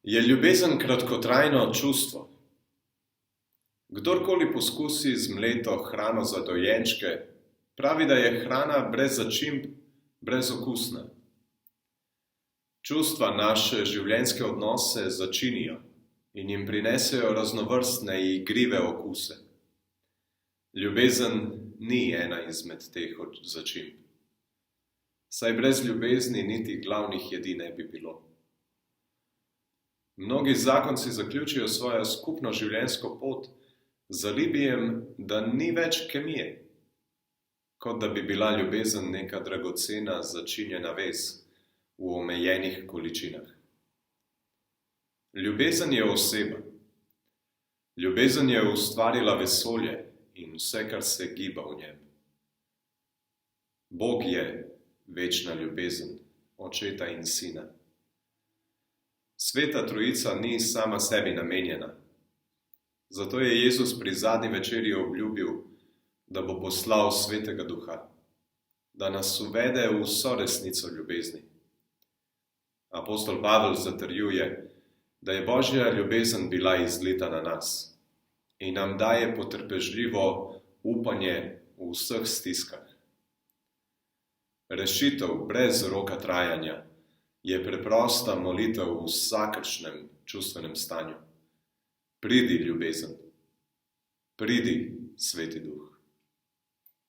Je ljubezen kratkotrajno čustvo? Kdorkoli poskusi z mleto hrano za dojenčke, pravi, da je hrana brez začimb, brezokusna. Čustva naše življenjske odnose začinijo in jim prinesejo raznovrstne igrive okuse. Ljubezen ni ena izmed teh začimb. Saj brez ljubezni niti glavnih jedi ne bi bilo. Mnogi zakonci zaključijo svojo skupno življenjsko pot z alibijem, da ni več kemije, kot da bi bila ljubezen neka dragocena začinjena vez v omejenih količinah. Ljubezen je oseba. Ljubezen je ustvarila vesolje in vse, kar se giba v njem. Bog je večna ljubezen, Očeta in Sina. Sveta Trojica ni sama sebi namenjena. Zato je Jezus pri zadnji večerji obljubil, da bo poslal Svetega Duha, da nas uvede v vso resnico ljubezni. Apostol Pavel zatrjuje, da je Božja ljubezen bila izlita na nas in nam daje potrpežljivo upanje v vseh stiskah. Rešitev brez roka trajanja je preprosta molitev v vsakršnem čustvenem stanju. Pridi, ljubezen. Pridi, Sveti Duh.